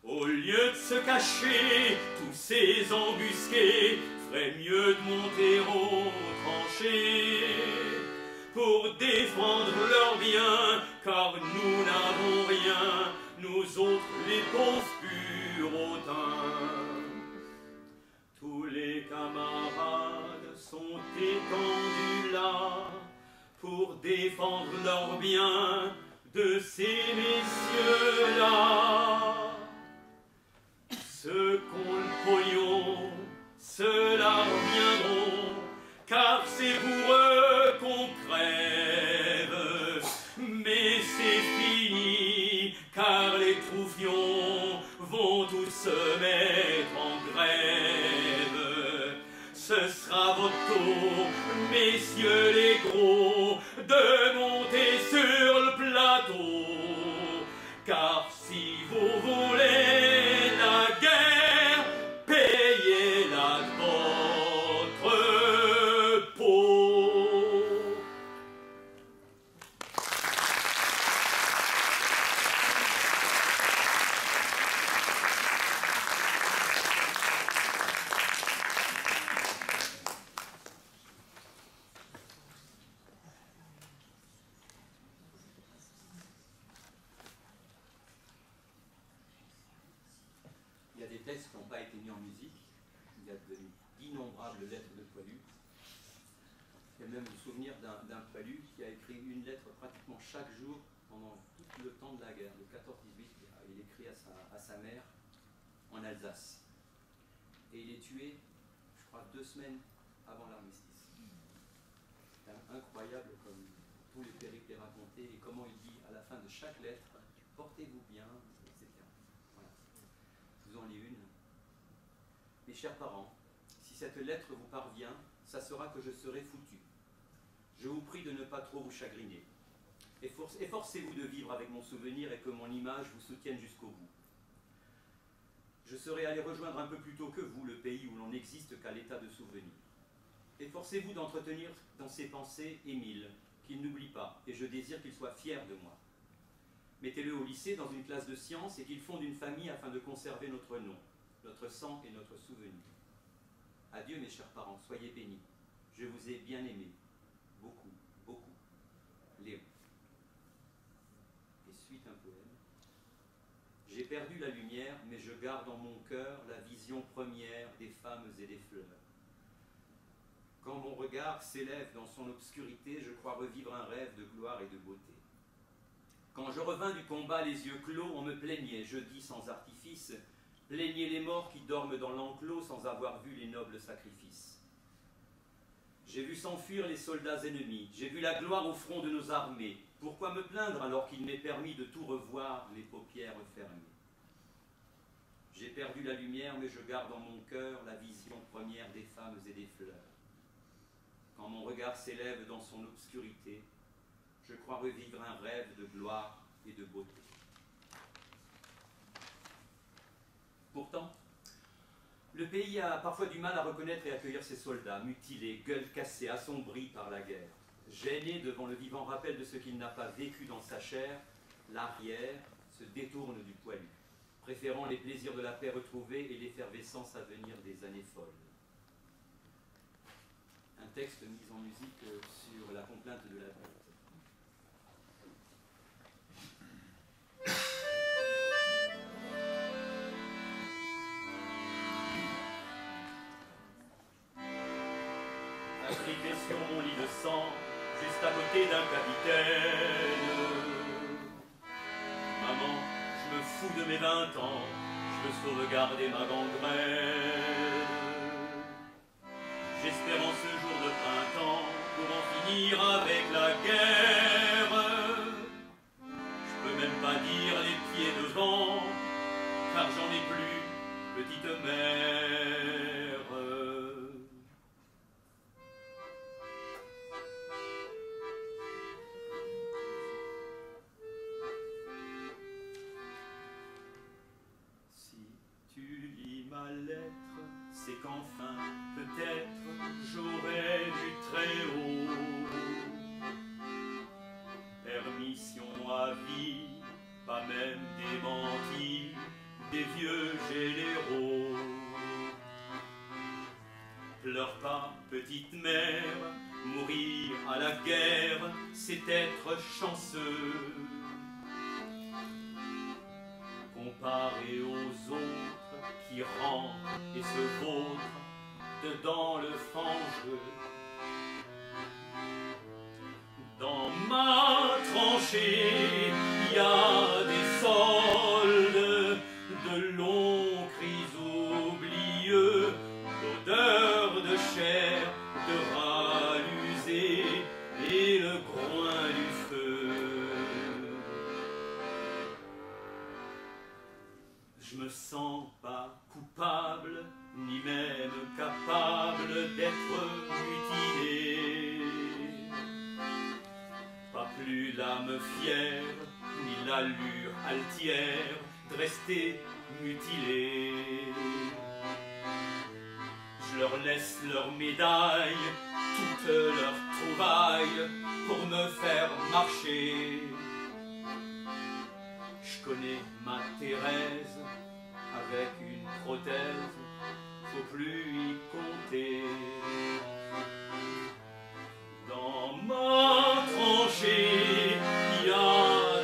Au lieu de se cacher, tous ces embusqués feraient mieux de monter aux tranchées pour défendre leurs biens, car nous n'avons rien, nous autres les pauvres purotins. Tous les camarades sont étendus là pour défendre leurs biens de ces messieurs-là. Ceux qu'ont le pognon, ceux-là reviendront, car c'est pour eux qu'on crève. Mais c'est fini, car les troufions vont tous se mettre en grève. Ce sera votre tour, messieurs les gros, de monter sur le plateau. Car si vous voulez la guerre, payez-la de votre peau. Il y a des textes qui n'ont pas été mis en musique. Il y a d'innombrables lettres de Poilu. Il y a même le souvenir d'un Poilu qui a écrit une lettre pratiquement chaque jour pendant tout le temps de la guerre, de 14-18. Il écrit à sa mère en Alsace. Et il est tué, je crois, 2 semaines avant l'armistice. C'est incroyable comme tous les périples est racontés et comment il dit à la fin de chaque lettre « portez-vous bien », etc. Voilà. Je vous en lis une. Mes chers parents, si cette lettre vous parvient, ça sera que je serai foutu. Je vous prie de ne pas trop vous chagriner. Efforcez-vous de vivre avec mon souvenir et que mon image vous soutienne jusqu'au bout. Je serai allé rejoindre un peu plus tôt que vous le pays où l'on n'existe qu'à l'état de souvenir. Efforcez-vous d'entretenir dans ses pensées Émile, qu'il n'oublie pas, et je désire qu'il soit fier de moi. Mettez-le au lycée dans une classe de sciences et qu'il fonde une famille afin de conserver notre nom, notre sang et notre souvenir. Adieu mes chers parents, soyez bénis. Je vous ai bien aimé, beaucoup, beaucoup. Léon. Et suite un poème. J'ai perdu la lumière, mais je garde en mon cœur la vision première des femmes et des fleurs. Quand mon regard s'élève dans son obscurité, je crois revivre un rêve de gloire et de beauté. Quand je revins du combat les yeux clos, on me plaignait, je dis sans artifice, plaignez les morts qui dorment dans l'enclos sans avoir vu les nobles sacrifices. J'ai vu s'enfuir les soldats ennemis, j'ai vu la gloire au front de nos armées. Pourquoi me plaindre alors qu'il m'est permis de tout revoir, les paupières fermées? perdu la lumière, mais je garde en mon cœur la vision première des femmes et des fleurs. Quand mon regard s'élève dans son obscurité, je crois revivre un rêve de gloire et de beauté. Pourtant, le pays a parfois du mal à reconnaître et accueillir ses soldats, mutilés, gueules cassées, assombris par la guerre. Gêné devant le vivant rappel de ce qu'il n'a pas vécu dans sa chair, l'arrière se détourne du poilu, préférant les plaisirs de la paix retrouvée et l'effervescence à venir des années folles. Un texte mis en musique sur la complainte de la bête. Abrité sur mon lit de sang, juste à côté d'un capitaine. Maman, je me fous de mes 20 ans, je veux sauvegarder ma gangrène. J'espère en ce jour de printemps pour en finir avec la guerre. Je peux même pas dire les pieds devant, car j'en ai plus, petite mère. C'est qu'enfin, peut-être, j'aurai du très haut permission à vie, pas même démenti des vieux généraux. Pleure pas, petite mère, mourir à la guerre, c'est être chanceux. Comparé aux autres qui rentrent et se vautrent dedans le fangeux. Dans ma tranchée, il y a des soldes de longs cris oublieux, d'odeur de chair, de rats usés et le groin du feu. Je me sens pas coupable, ni même capable d'être mutilé. Pas plus l'âme fière, ni l'allure altière de rester mutilé. Je leur laisse leurs médailles, toutes leurs trouvailles, pour me faire marcher. Je connais ma Thérèse, avec une prothèse, faut plus y compter. Dans ma tranchée, il y a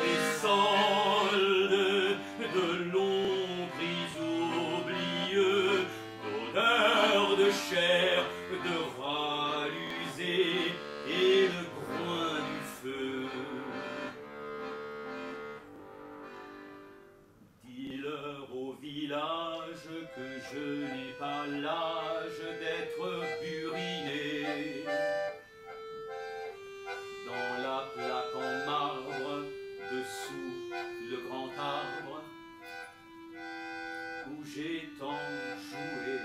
des soldes de longs cris oublieux, d'odeur de chair, de rats usés et le groin du feu. Dis-leur au village que je n'ai pas l'âge d'être buriné dans la plaque en marbre dessous le grand arbre où j'ai tant joué.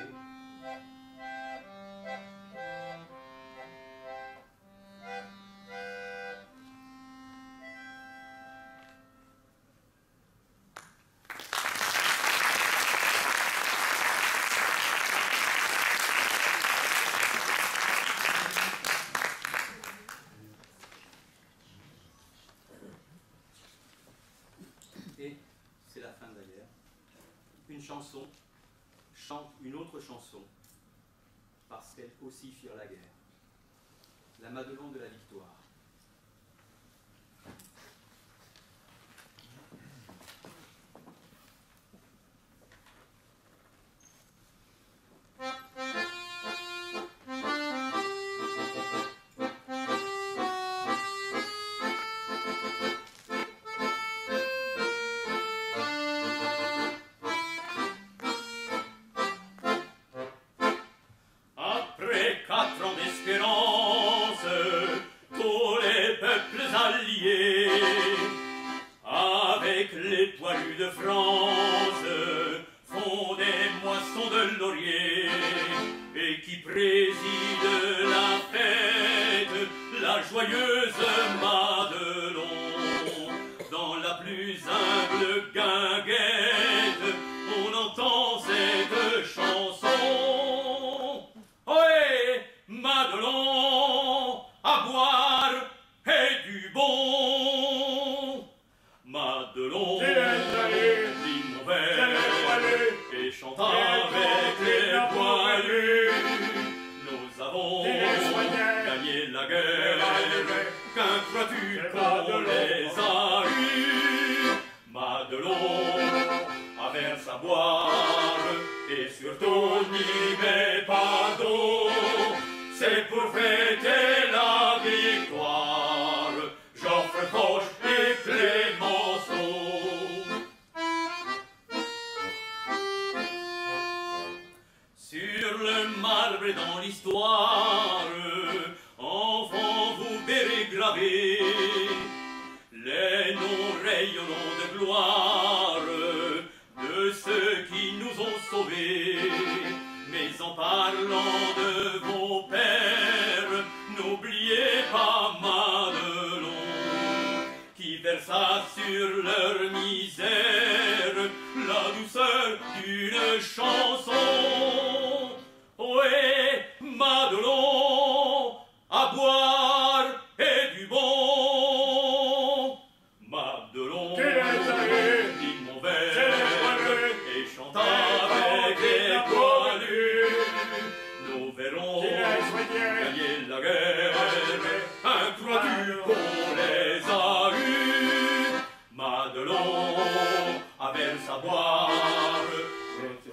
Une chanson chante une autre chanson parce qu'elles aussi firent la guerre. La Madelon de la Victoire. Avec les poilus de France font des plus humble guinguette, on entend cette chanson. Ohé, Madelon, à boire et du bon. Madelon, dit mon verre, et chante avec les poilus. Nous avons gagné la guerre, qu'un crois-tu qu'on les a eus? Madelon, à verse à boire, et surtout n'y mets pas d'eau, c'est pour fêter la victoire, Geoffre Foch et Clémenceau. Sur le marbre et dans l'histoire, enfants, vous verrez graver les noms rayonnants de gloire de ceux qui nous ont sauvés. Mais en parlant de vos pères, n'oubliez pas Madelon, qui versa sur leur misère la douceur d'une chanson. Ohé, Madelon, à boire et du bon. Madelon, dit mon verre, et chante avec les poilus. Nous verrons gagner la guerre, un crois-tu qu'on les a eus? Madelon, à verse à boire,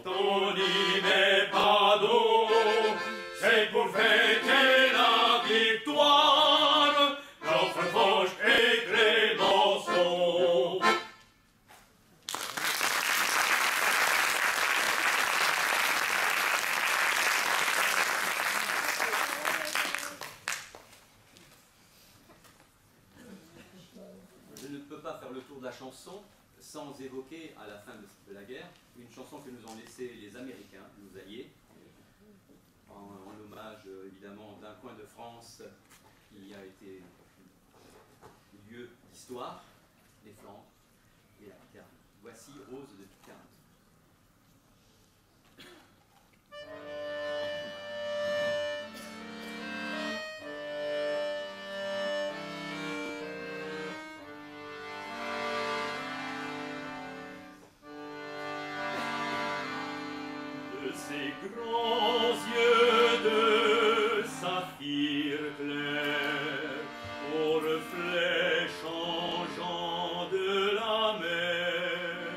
on n'y met pas d'eau, c'est pour fêter la victoire, Geoffre Foch et Clémenceau. Je ne peux pas faire le tour de la chanson sans évoquer, à la fin de la guerre, une chanson que nous ont laissée les Américains, nos alliés, en hommage évidemment d'un coin de France qui a été lieu d'histoire, les Flandres et la Picardie. Voici Rose de Picardie. De ces grands yeux de saphir clair, au reflet changeant de la mer,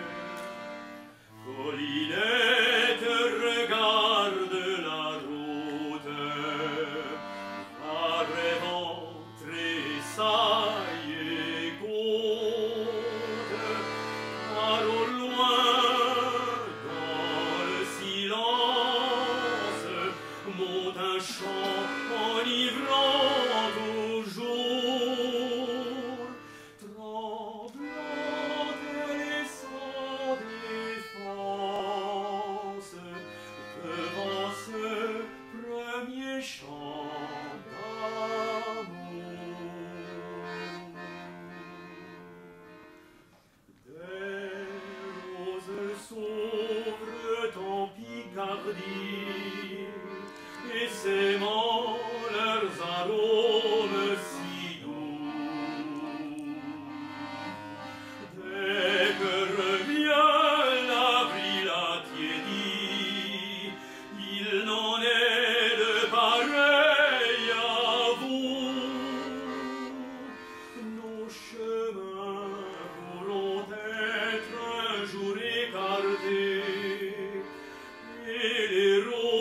Paulinette regarde la route, va rêvant tressaille et compte, car au loin, dans le silence, monte un chant enivrant toujours, tremblante et sans défense, devant ce premier chant d'amour. Des roses s'ouvrent en Picardie, et s'aimant leurs arômes si doux. Dès que revient l'avril attiédi, il n'en est de pareil à vous. Nos chemins pourront être un jour écartés, et les roses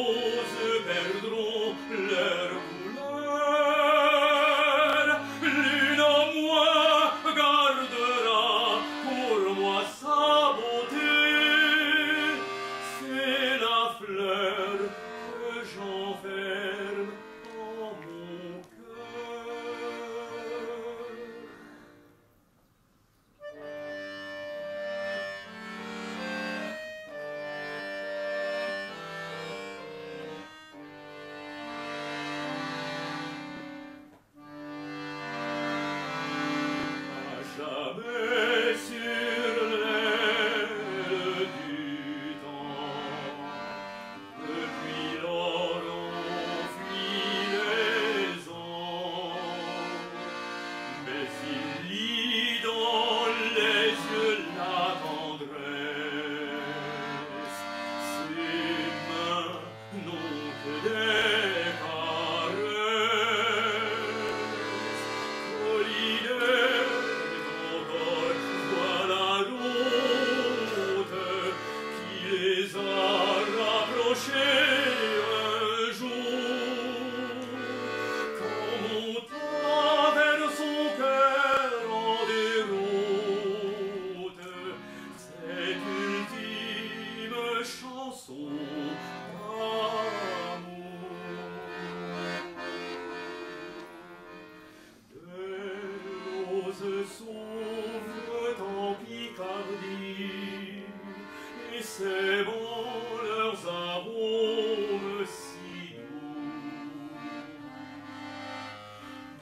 c'est bon leurs arômes si doux.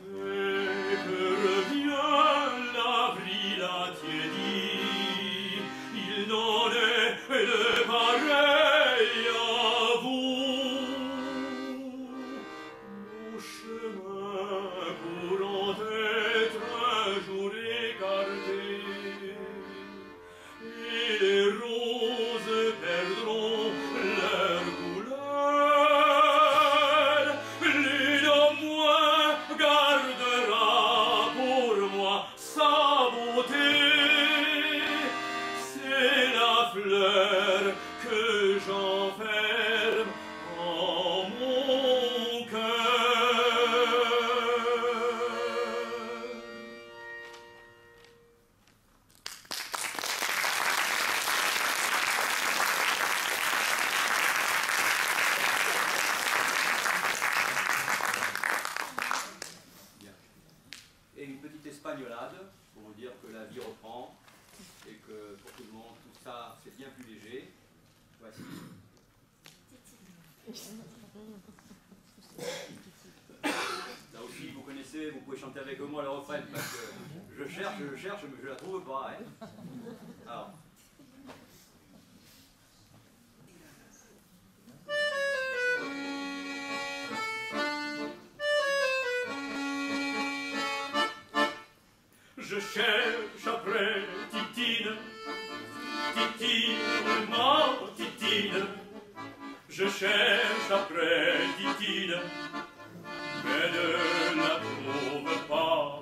Dès que revient l'avril attiédi, il n'en est de pareil à vous. Nos chemins pourront être un jour écartés, et les roses perdront leur couleur. Néanmoins gardera pour moi sa beauté. C'est la fleur que j'enferme en mon cœur. Bien. Et une petite espagnolade pour vous dire que la vie reprend et que pour tout le monde, tout ça, c'est bien plus léger. Voici. Là aussi, vous connaissez, vous pouvez chanter avec moi le refrain parce que je cherche, mais je la trouve pas. Hein. Alors. Je cherche après Titine, Titine, ma Titine. Je cherche après Titine, mais ne la trouve pas.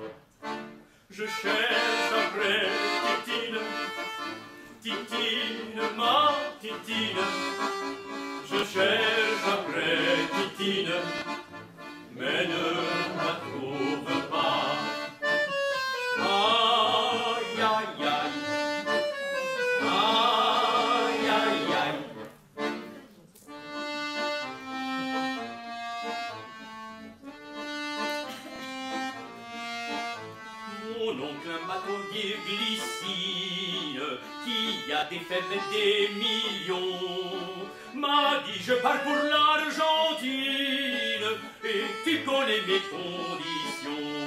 Je cherche après Titine, Titine, ma Titine. Je cherche après Titine, mais ne la trouve pas. Aïe, aïe, aïe. Aïe, aïe, aïe. Mon oncle, un bâtonnier glycine, qui a des fèves et des millions, m'a dit je pars pour l'Argentine, et tu connais mes conditions.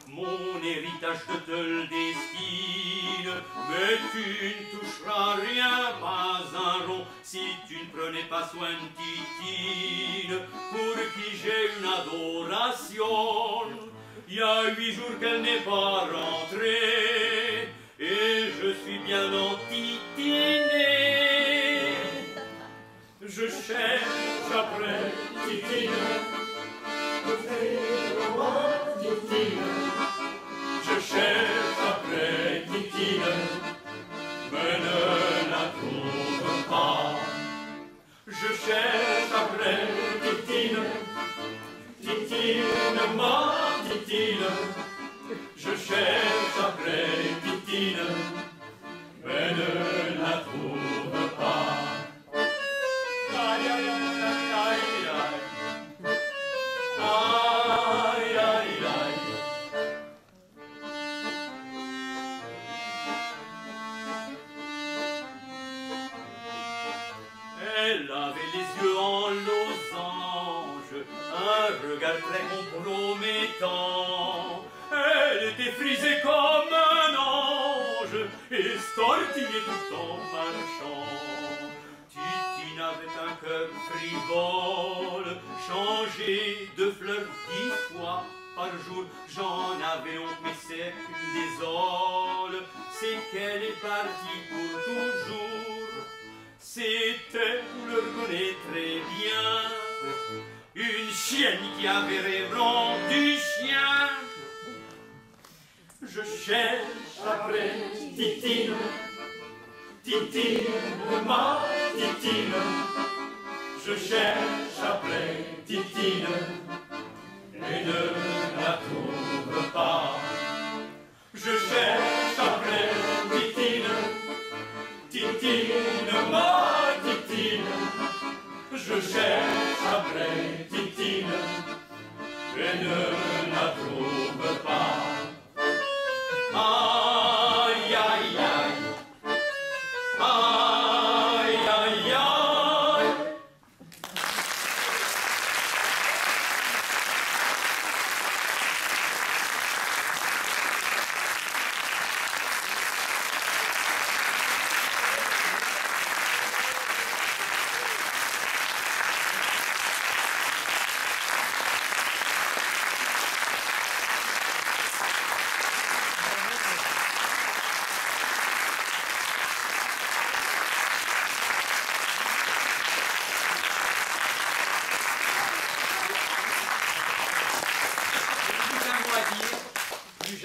Mon héritage te le destine, mais tu ne toucheras rien, pas un rond, si tu ne prenais pas soin de Titine, pour qui j'ai une adoration. Il y a 8 jours qu'elle n'est pas rentrée, et je suis bien entitiné. Je cherche après Titine, je cherche après Titine, mais ne la trouve pas. Je cherche après Titine, Titine, ma Titine. Je cherche après Titine, mais ne la trouve pas. Aïe, aïe, aïe, aïe, aïe. Aïe, aïe, aïe. Elle avait les yeux en losange, un regard très compromettant. Elle était frisée comme un ange, estortillée tout en marchant. Titine avait un cœur frivole, changé de fleurs 10 fois par jour. J'en avais honte, mais c'est une désole, c'est qu'elle est partie pour toujours. C'était, vous le reconnaîtrez bien, une chienne qui avait raison du chien. Je cherche après Titine, Titine, ma Titine. Je cherche après Titine, et ne la trouve pas. Je cherche après Titine, Titine, ma Titine. Je cherche après Titine, et ne la trouve pas. Aïe, aïe, aïe. Aïe,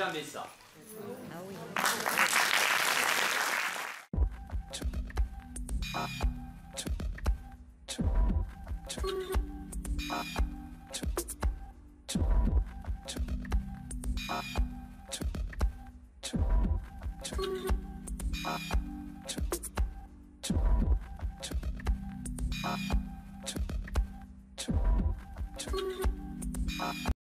jamais ça. Ah oui. Ah.